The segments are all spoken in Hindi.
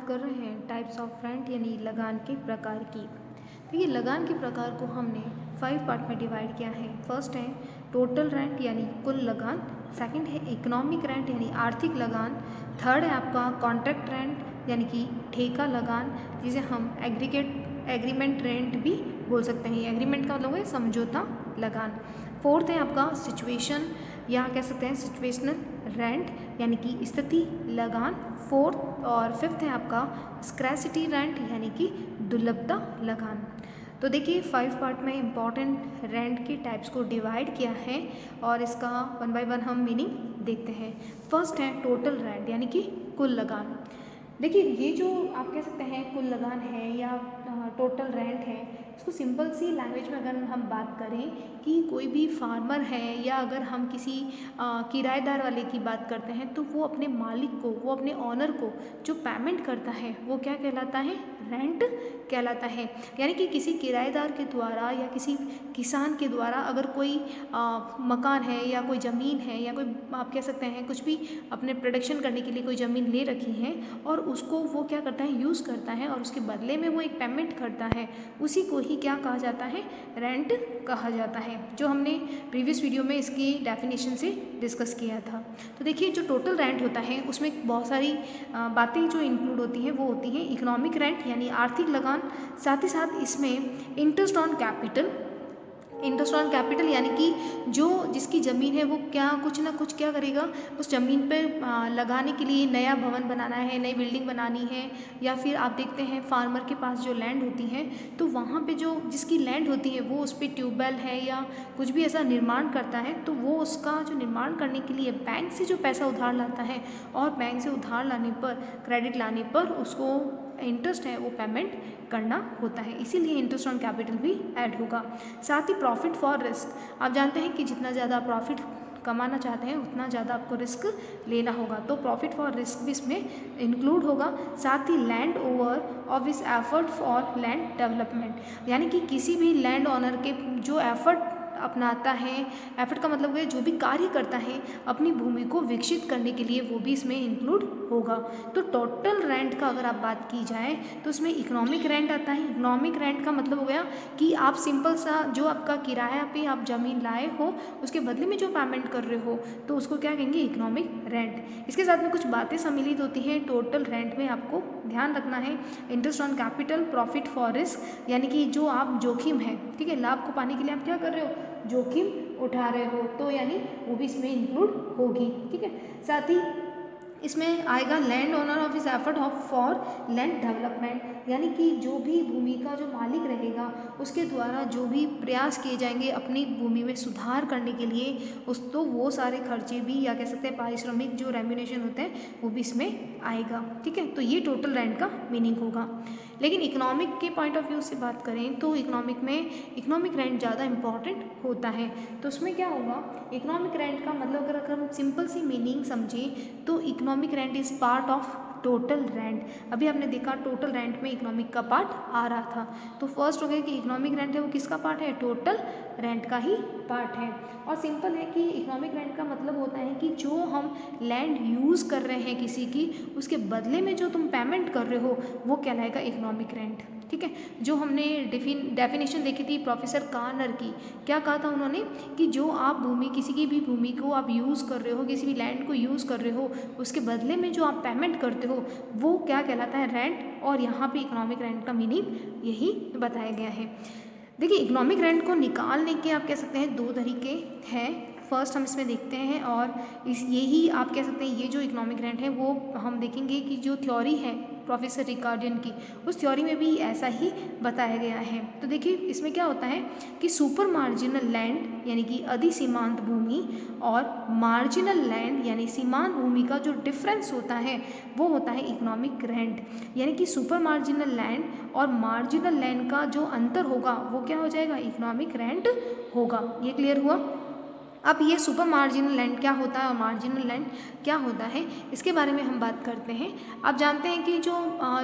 कर रहे हैं टाइप्स ऑफ रेंट यानी लगान के प्रकार की। देखिए लगान के प्रकार को हमने 5 पार्ट में डिवाइड किया है। फर्स्ट है टोटल रेंट यानी कुल लगान, सेकंड है इकोनॉमिक रेंट यानी आर्थिक लगान, थर्ड है आपका कॉन्ट्रैक्ट रेंट यानी कि ठेका लगान, जिसे हम एग्रीमेंट रेंट भी बोल सकते हैं। एग्रीमेंट का मतलब है समझौता लगान। फोर्थ है आपका सिचुएशन या कह सकते हैं सिचुएशनल रेंट यानी कि स्थिति लगान। फोर्थ और फिफ्थ है आपका स्क्रैसिटी रेंट यानी कि दुर्लभता लगान। तो देखिए 5 पार्ट में इम्पॉर्टेंट रेंट के टाइप्स को डिवाइड किया है और इसका 1 बाय 1 हम मीनिंग देखते हैं। फर्स्ट है टोटल रेंट यानी कि कुल लगान। देखिए ये जो आप कह सकते हैं कुल लगान है या टोटल रेंट है, इसको सिंपल सी लैंग्वेज में अगर हम बात करें कि कोई भी फार्मर है या अगर हम किसी किराएदार वाले की बात करते हैं तो वो अपने मालिक को, वो अपने ऑनर को जो पेमेंट करता है वो क्या कहलाता है, रेंट कहलाता है। यानी कि किसी किराएदार के द्वारा या किसी किसान के द्वारा अगर कोई मकान है या कोई ज़मीन है या कोई आप कह सकते हैं कुछ भी अपने प्रोडक्शन करने के लिए कोई ज़मीन ले रखी है और उसको वो क्या करता है, यूज़ करता है और उसके बदले में वो एक पेमेंट करता है, उसी को ही क्या कहा जाता है, रेंट कहा जाता है, जो हमने प्रीवियस वीडियो में इसकी डेफिनेशन से डिस्कस किया था। तो देखिए जो टोटल रेंट होता है उसमें बहुत सारी बातें जो इंक्लूड होती हैं वो होती हैं इकोनॉमिक रेंट यानी आर्थिक लगान, साथ ही साथ इसमें इंटरेस्ट ऑन कैपिटल यानी कि जो जिसकी ज़मीन है वो क्या कुछ ना कुछ क्या करेगा, उस ज़मीन पे लगाने के लिए नया भवन बनाना है, नई बिल्डिंग बनानी है, या फिर आप देखते हैं फार्मर के पास जो लैंड होती है तो वहाँ पे जो जिसकी लैंड होती है वो उस पर ट्यूबवेल है या कुछ भी ऐसा निर्माण करता है तो वो उसका जो निर्माण करने के लिए बैंक से जो पैसा उधार लाता है और बैंक से उधार लाने पर, क्रेडिट लाने पर उसको इंटरेस्ट है वो पेमेंट करना होता है, इसीलिए इंटरेस्ट ऑन कैपिटल भी ऐड होगा। साथ ही प्रॉफिट फॉर रिस्क, आप जानते हैं कि जितना ज़्यादा प्रॉफिट कमाना चाहते हैं उतना ज़्यादा आपको रिस्क लेना होगा, तो प्रॉफिट फॉर रिस्क भी इसमें इंक्लूड होगा। साथ ही लैंड ओवर ऑफ इस एफर्ट फॉर लैंड डेवलपमेंट, यानी कि किसी भी लैंड ऑनर के जो एफर्ट अपनाता है, एफर्ट का मतलब है जो भी कार्य करता है अपनी भूमि को विकसित करने के लिए, वो भी इसमें इंक्लूड होगा। तो टोटल रेंट का अगर आप बात की जाए तो उसमें इकोनॉमिक रेंट आता है। इकोनॉमिक रेंट का मतलब हो गया कि आप सिंपल सा जो आपका किराया पे आप ज़मीन लाए हो उसके बदले में जो पेमेंट कर रहे हो तो उसको क्या कहेंगे, इकोनॉमिक रेंट। इसके साथ में कुछ बातें सम्मिलित होती हैं टोटल रेंट में, आपको ध्यान रखना है। Interest on capital, profit for risk, यानी कि जो आप जोखिम है, ठीक है, लाभ को पाने के लिए आप क्या कर रहे हो, जोखिम उठा रहे हो, तो यानी वो भी इसमें इंक्लूड होगी, ठीक है। साथ ही इसमें आएगा लैंड ओनर ऑफ इस effort of for land development, यानी कि जो भी भूमि का जो मालिक रहेगा उसके द्वारा जो भी प्रयास किए जाएंगे अपनी भूमि में सुधार करने के लिए उस तो वो सारे खर्चे भी या कह सकते हैं पारिश्रमिक जो रेम्यूनेशन होते हैं वो भी इसमें आएगा, ठीक है। तो ये टोटल रेंट का मीनिंग होगा। लेकिन इकोनॉमिक के पॉइंट ऑफ व्यू से बात करें तो इकोनॉमिक रेंट ज़्यादा इंपॉर्टेंट होता है। तो उसमें क्या होगा, इकोनॉमिक रेंट का मतलब अगर हम सिंपल सी मीनिंग समझें तो economic rent is part of total rent. अभी आपने देखा टोटल रेंट में इकोनॉमिक का पार्ट आ रहा था, तो फर्स्ट हो गया कि इकोनॉमिक रेंट है वो किसका पार्ट है, टोटल रेंट का ही पार्ट है। और सिंपल है कि इकोनॉमिक रेंट का मतलब होता है कि जो हम लैंड यूज़ कर रहे हैं किसी की, उसके बदले में जो तुम पेमेंट कर रहे हो वो कहलाएगा इकोनॉमिक रेंट, ठीक है। जो हमने डेफिनेशन देखी थी प्रोफेसर कार्नर की, क्या कहा था उन्होंने कि जो आप भूमि, किसी की भी भूमि को आप यूज़ कर रहे हो, किसी भी लैंड को यूज़ कर रहे हो, उसके बदले में जो आप पेमेंट करते हो वो क्या कहलाता है, रेंट। और यहाँ पे इकोनॉमिक रेंट का मीनिंग यही बताया गया है। देखिए इकोनॉमिक रेंट को निकालने के आप कह सकते हैं 2 तरीके हैं। फर्स्ट हम इसमें देखते हैं और यही आप कह सकते हैं ये जो इकोनॉमिक रेंट है वो हम देखेंगे कि जो थ्योरी है प्रोफेसर रिकार्डियन की, उस थ्योरी में भी ऐसा ही बताया गया है। तो देखिए इसमें क्या होता है कि सुपर मार्जिनल लैंड यानी कि अधिसीमांत भूमि और मार्जिनल लैंड यानी सीमांत भूमि का जो डिफरेंस होता है वो होता है इकोनॉमिक रेंट। यानी कि सुपर मार्जिनल लैंड और मार्जिनल लैंड का जो अंतर होगा वो क्या हो जाएगा, इकोनॉमिक रेंट होगा। ये क्लियर हुआ। अब ये सुपर मार्जिनल लैंड क्या होता है और मार्जिनल लैंड क्या होता है, इसके बारे में हम बात करते हैं। आप जानते हैं कि जो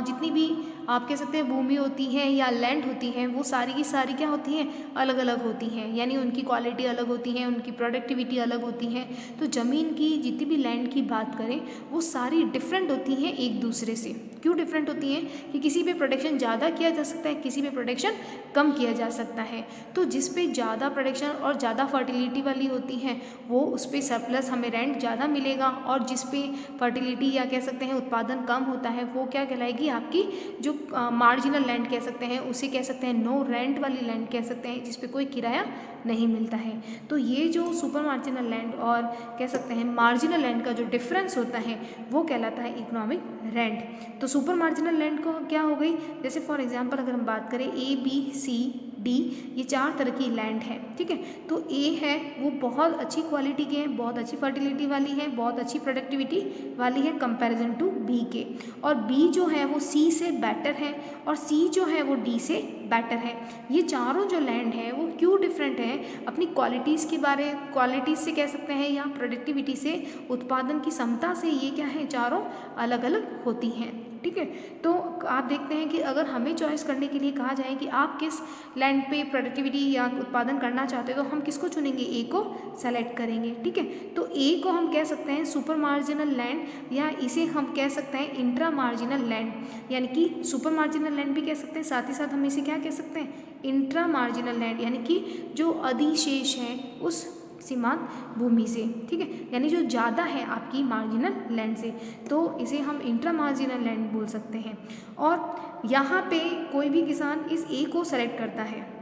जितनी भी आप कह सकते हैं भूमि होती है या लैंड होती है, वो सारी की सारी क्या होती हैं, अलग अलग होती हैं, यानी उनकी क्वालिटी अलग होती है, उनकी प्रोडक्टिविटी अलग होती है। तो ज़मीन की जितनी भी लैंड की बात करें वो सारी डिफरेंट होती हैं एक दूसरे से। क्यों डिफरेंट होती हैं कि किसी पे प्रोडक्शन ज़्यादा किया जा सकता है, किसी पे प्रोडक्शन कम किया जा सकता है। तो जिस पे ज़्यादा प्रोडक्शन और ज़्यादा फर्टिलिटी वाली होती है वो उस पर सरप्लस हमें रेंट ज़्यादा मिलेगा, और जिस पे फर्टिलिटी या कह सकते हैं उत्पादन कम होता है वो क्या कहलाएगी, आपकी जो मार्जिनल लैंड कह सकते हैं, उसे कह सकते हैं नो रेंट वाली लैंड कह सकते हैं, जिस पे कोई किराया नहीं मिलता है। तो ये जो सुपर मार्जिनल लैंड और कह सकते हैं मार्जिनल लैंड का जो डिफरेंस होता है वो कहलाता है इकोनॉमिक रेंट। तो सुपर मार्जिनल लैंड को क्या हो गई, जैसे फॉर एग्जांपल अगर हम बात करें ए बी सी डी, ये 4 तरह की लैंड है, ठीक है। तो ए है वो बहुत अच्छी क्वालिटी के हैं, बहुत अच्छी फर्टिलिटी वाली है, बहुत अच्छी प्रोडक्टिविटी वाली है कंपैरिजन टू बी के, और बी जो है वो सी से बेटर है, और सी जो है वो डी से बेटर है। ये चारों जो लैंड है वो क्यों डिफरेंट है, अपनी क्वालिटीज़ के बारे, क्वालिटीज़ से कह सकते हैं या प्रोडक्टिविटी से, उत्पादन की क्षमता से ये क्या है, चारों अलग अलग होती हैं, ठीक है। तो आप देखते हैं कि अगर हमें चॉइस करने के लिए कहा जाए कि आप किस लैंड पे प्रोडक्टिविटी या उत्पादन करना चाहते हो, तो हम किसको चुनेंगे, ए को सेलेक्ट करेंगे, ठीक है। तो ए को हम कह सकते हैं सुपर मार्जिनल लैंड, या इसे हम कह सकते हैं इंट्रा मार्जिनल लैंड, यानी कि सुपर मार्जिनल लैंड भी कह सकते हैं, साथ ही साथ हम इसे क्या कह सकते हैं, इंट्रा मार्जिनल लैंड, यानी कि जो अधिशेष है उस सीमांत भूमि से, ठीक है, यानी जो ज़्यादा है आपकी मार्जिनल लैंड से, तो इसे हम इंट्रा मार्जिनल लैंड बोल सकते हैं। और यहाँ पे कोई भी किसान इस ए को सेलेक्ट करता है,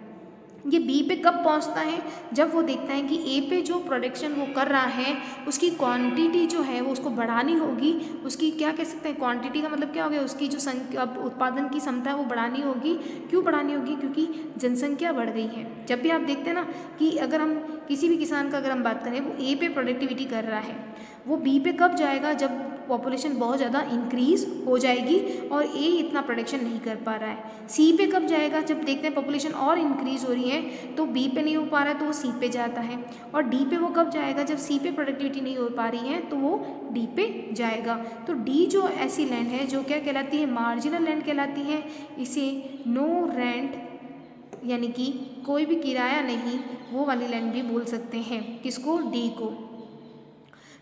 ये बी पे कब पहुंचता है, जब वो देखता है कि ए पे जो प्रोडक्शन वो कर रहा है उसकी क्वांटिटी जो है वो उसको बढ़ानी होगी, उसकी क्या कह सकते हैं, क्वांटिटी का मतलब क्या हो गया, उसकी जो संख्या उत्पादन की क्षमता है वो बढ़ानी होगी। क्यों बढ़ानी होगी, क्योंकि जनसंख्या बढ़ गई है। जब भी आप देखते हैं ना कि अगर हम किसी भी किसान का अगर हम बात करें, वो ए पे प्रोडक्टिविटी कर रहा है, वो बी पे कब जाएगा, जब पॉपुलेशन बहुत ज़्यादा इंक्रीज हो जाएगी और ए इतना प्रोडक्शन नहीं कर पा रहा है। सी पे कब जाएगा, जब देखते हैं पॉपुलेशन और इंक्रीज हो रही है तो बी पे नहीं हो पा रहा है तो वो सी पे जाता है। और डी पे वो कब जाएगा, जब सी पे प्रोडक्टिविटी नहीं हो पा रही है तो वो डी पे जाएगा। तो डी जो ऐसी लैंड है जो क्या कहलाती है, मार्जिनल लैंड कहलाती है। इसे नो रेंट यानी कि कोई भी किराया नहीं, वो वाली लैंड भी बोल सकते हैं। किसको, डी को।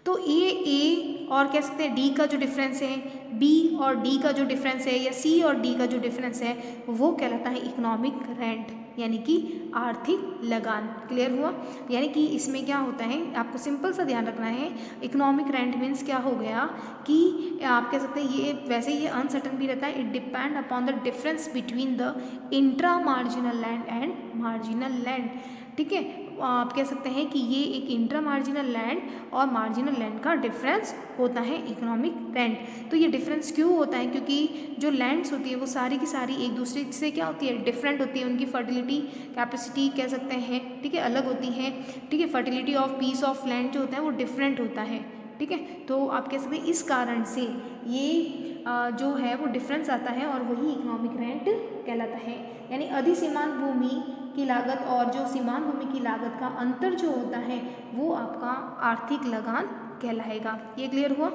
तो ए और कह सकते हैं डी का जो डिफरेंस है, बी और डी का जो डिफरेंस है, या सी और डी का जो डिफरेंस है, वो कहलाता है इकोनॉमिक रेंट, यानी कि आर्थिक लगान। क्लियर हुआ। यानी कि इसमें क्या होता है, आपको सिंपल सा ध्यान रखना है, इकोनॉमिक रेंट मीन्स क्या हो गया कि आप कह सकते हैं ये वैसे ये अनसर्टन भी रहता है, it depend upon the difference between the intra marginal land and marginal land, ठीक है। आप कह सकते हैं कि ये एक इंट्रा मार्जिनल लैंड और मार्जिनल लैंड का डिफरेंस होता है इकोनॉमिक रेंट। तो ये डिफरेंस क्यों होता है, क्योंकि जो लैंड्स होती है वो सारी की सारी एक दूसरे से क्या होती है, डिफरेंट होती है, उनकी फर्टिलिटी कैपेसिटी कह सकते हैं, ठीक है, अलग होती है, ठीक है। Fertility of peace of land जो होता है वो डिफरेंट होता है, ठीक है। तो आप कह सकते हैं इस कारण से ये जो है वो डिफरेंस आता है और वही इकोनॉमिक रेंट कहलाता है। यानी अधिसीमांत भूमि की लागत और जो सीमांत भूमि की लागत का अंतर जो होता है वो आपका आर्थिक लगान कहलाएगा। ये क्लियर हुआ।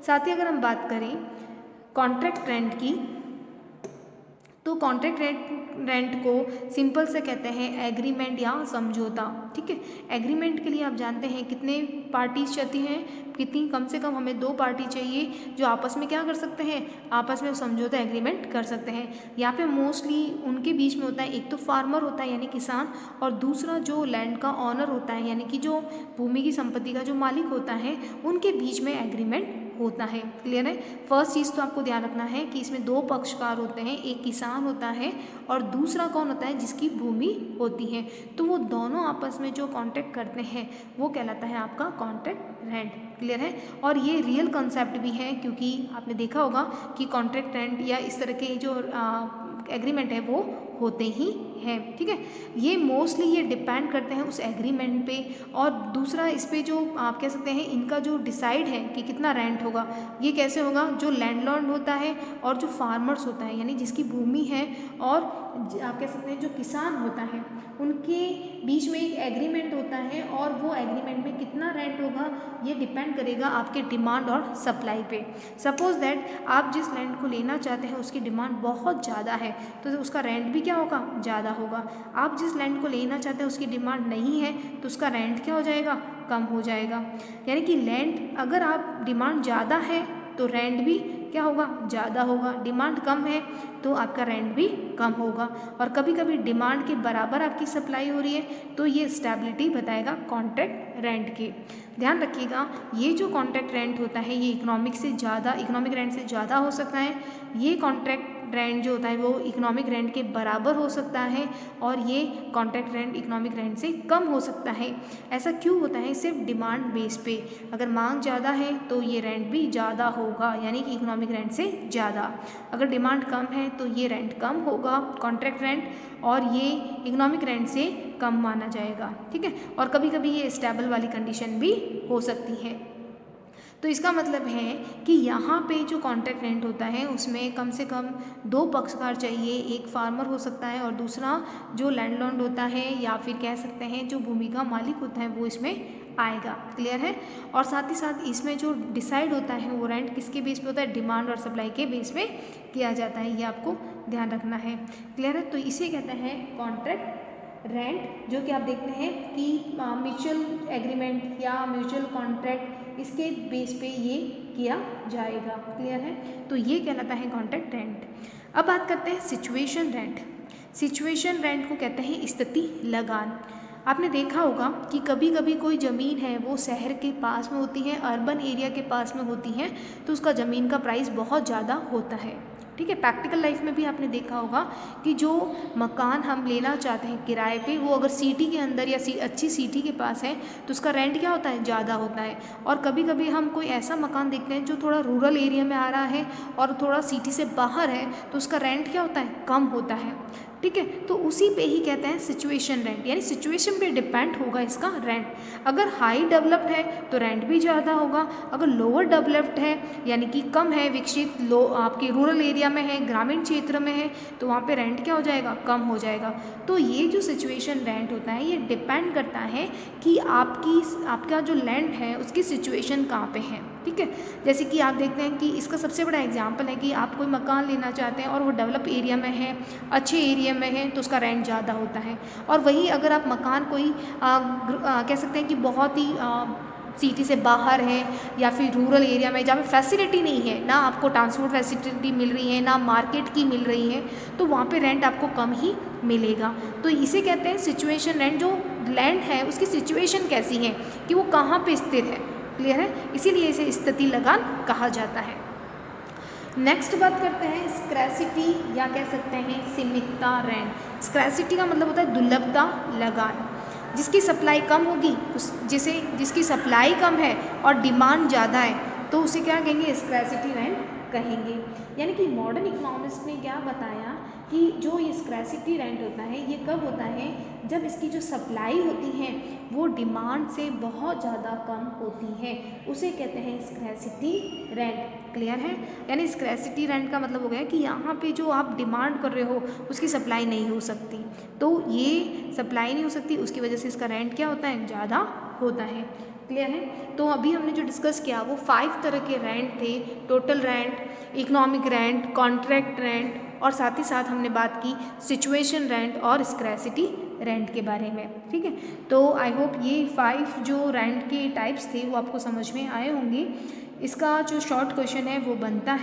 साथ ही अगर हम बात करें कॉन्ट्रैक्ट रेंट की, तो कॉन्ट्रैक्ट रेंट को सिंपल से कहते हैं एग्रीमेंट या समझौता, ठीक है। एग्रीमेंट के लिए आप जानते हैं कितने पार्टीज चाहती हैं, कितनी, कम से कम हमें 2 पार्टी चाहिए जो आपस में क्या कर सकते हैं, आपस में समझौता एग्रीमेंट कर सकते हैं। यहाँ पे मोस्टली उनके बीच में होता है, एक तो फार्मर होता है यानी किसान, और दूसरा जो लैंड का ऑनर होता है यानी कि जो भूमि की संपत्ति का जो मालिक होता है, उनके बीच में एग्रीमेंट होता है। क्लियर है। फर्स्ट चीज़ तो आपको ध्यान रखना है कि इसमें 2 पक्षकार होते हैं, एक किसान होता है और दूसरा कौन होता है, जिसकी भूमि होती है। तो वो दोनों आपस में जो कॉन्ट्रैक्ट करते हैं वो कहलाता है आपका कॉन्ट्रैक्ट रेंट। क्लियर है। और ये रियल कंसेप्ट भी है, क्योंकि आपने देखा होगा कि कॉन्ट्रैक्ट रेंट या इस तरह के जो एग्रीमेंट है वो होते ही हैं। ठीक है, ये मोस्टली ये डिपेंड करते हैं उस एग्रीमेंट पे। और दूसरा इस पे जो आप कह सकते हैं इनका जो डिसाइड है कि कितना रेंट होगा, ये कैसे होगा, जो लैंडलॉर्ड होता है और जो फार्मर्स होता है यानी जिसकी भूमि है और आप कह सकते हैं जो किसान होता है, उनके बीच में एक एग्रीमेंट होता है और वो एग्रीमेंट में कितना रेंट होगा ये डिपेंड करेगा आपके डिमांड और सप्लाई पे। सपोज दैट आप जिस लैंड को लेना चाहते हैं उसकी डिमांड बहुत ज़्यादा है तो उसका रेंट भी क्या होगा, ज़्यादा होगा। आप जिस लैंड को लेना चाहते हैं उसकी डिमांड नहीं है तो उसका रेंट क्या हो जाएगा, कम हो जाएगा। यानी कि लैंड अगर आप डिमांड ज़्यादा है तो रेंट भी क्या होगा, ज़्यादा होगा। डिमांड कम है तो आपका रेंट भी कम होगा। और कभी कभी डिमांड के बराबर आपकी सप्लाई हो रही है तो ये स्टेबिलिटी बताएगा कॉन्ट्रैक्ट रेंट की। ध्यान रखिएगा, ये जो कॉन्ट्रैक्ट रेंट होता है ये इकोनॉमिक रेंट से ज़्यादा हो सकता है। ये कॉन्ट्रैक्ट रेंट जो होता है वो इकोनॉमिक रेंट के बराबर हो सकता है और ये कॉन्ट्रैक्ट रेंट इकोनॉमिक रेंट से कम हो सकता है। ऐसा क्यों होता है, सिर्फ डिमांड बेस पे। अगर मांग ज़्यादा है तो ये रेंट भी ज़्यादा होगा यानी कि इकोनॉमिक रेंट से ज़्यादा। अगर डिमांड कम है तो ये रेंट कम होगा कॉन्ट्रैक्ट रेंट और ये इकोनॉमिक रेंट से कम माना जाएगा। ठीक है, और कभी कभी ये स्टेबल वाली कंडीशन भी हो सकती है। तो इसका मतलब है कि यहाँ पे जो कॉन्ट्रैक्ट रेंट होता है उसमें कम से कम दो पक्षकार चाहिए, एक फार्मर हो सकता है और दूसरा जो लैंडलॉर्ड होता है या फिर कह सकते हैं जो भूमि का मालिक होता है वो इसमें आएगा। क्लियर है, और साथ ही साथ इसमें जो डिसाइड होता है वो रेंट किसके बेस पे होता है, डिमांड और सप्लाई के बेस पे किया जाता है, ये आपको ध्यान रखना है। क्लियर है, तो इसे कहते हैं कॉन्ट्रैक्ट रेंट, जो कि आप देखते हैं कि म्यूचुअल एग्रीमेंट या म्यूचुअल कॉन्ट्रैक्ट इसके बेस पे ये किया जाएगा। क्लियर है, तो ये कहलाता है कॉन्ट्रैक्ट रेंट। अब बात करते हैं सिचुएशन रेंट। सिचुएशन रेंट को कहते हैं स्थिति लगान। आपने देखा होगा कि कभी कभी कोई ज़मीन है वो शहर के पास में होती है, अर्बन एरिया के पास में होती है, तो उसका ज़मीन का प्राइस बहुत ज़्यादा होता है। ठीक है, प्रैक्टिकल लाइफ में भी आपने देखा होगा कि जो मकान हम लेना चाहते हैं किराए पे वो अगर सिटी के अंदर या अच्छी सिटी के पास है तो उसका रेंट क्या होता है, ज़्यादा होता है। और कभी कभी हम कोई ऐसा मकान देखते हैं जो थोड़ा रूरल एरिया में आ रहा है और थोड़ा सिटी से बाहर है तो उसका रेंट क्या होता है, कम होता है। ठीक है, तो उसी पे ही कहते हैं सिचुएशन रेंट, यानी सिचुएशन पे डिपेंड होगा इसका रेंट। अगर हाई डेवलप्ड है तो रेंट भी ज़्यादा होगा, अगर लोअर डेवलप्ड है यानी कि कम है, विकसित लो आपके रूरल एरिया में है, ग्रामीण क्षेत्र में है, तो वहाँ पे रेंट क्या हो जाएगा, कम हो जाएगा। तो ये जो सिचुएशन रेंट होता है ये डिपेंड करता है कि आपका जो लैंड है उसकी सिचुएशन कहाँ पे है। ठीक है, जैसे कि आप देखते हैं कि इसका सबसे बड़ा एग्जांपल है कि आप कोई मकान लेना चाहते हैं और वो डेवलप एरिया में है, अच्छे एरिया में है, तो उसका रेंट ज़्यादा होता है। और वही अगर आप मकान कोई कह सकते हैं कि बहुत ही सिटी से बाहर है या फिर रूरल एरिया में जहाँ पे फैसिलिटी नहीं है, ना आपको ट्रांसपोर्ट फैसिलिटी मिल रही है ना मार्केट की मिल रही है, तो वहाँ पे रेंट आपको कम ही मिलेगा। तो इसे कहते हैं सिचुएशन रेंट। जो लैंड है उसकी सिचुएशन कैसी है कि वो कहाँ पे स्थिर है। क्लियर है, इसीलिए इसे स्थिति लगान कहा जाता है। नेक्स्ट बात करते हैं स्क्रैसिटी या कह सकते हैं सीमितता रेंट। स्क्रैसिटी का मतलब होता है दुर्लभता लगान। जिसकी सप्लाई कम होगी जिसकी सप्लाई कम है और डिमांड ज़्यादा है तो उसे क्या कहेंगे, स्क्रैसिटी रेंट कहेंगे। यानी कि मॉडर्न इकोनॉमिस्ट ने क्या बताया कि जो ये स्क्रैसिटी रेंट होता है ये कब होता है, जब इसकी जो सप्लाई होती है वो डिमांड से बहुत ज़्यादा कम होती है, उसे कहते हैं स्क्रैसिटी रेंट। क्लियर है, यानी स्क्रैसिटी रेंट का मतलब हो गया कि यहाँ पे जो आप डिमांड कर रहे हो उसकी सप्लाई नहीं हो सकती, तो ये सप्लाई नहीं हो सकती, उसकी वजह से इसका रेंट क्या होता है, ज़्यादा होता है। क्लियर है, तो अभी हमने जो डिस्कस किया वो 5 तरह के रेंट थे, total rent, economic rent, contract rent, और साथ ही साथ हमने बात की सिचुएशन रेंट और स्क्रैसिटी रेंट के बारे में। ठीक है, तो आई होप ये 5 जो रेंट के टाइप्स थे वो आपको समझ में आए होंगे। इसका जो शॉर्ट क्वेश्चन है वो बनता है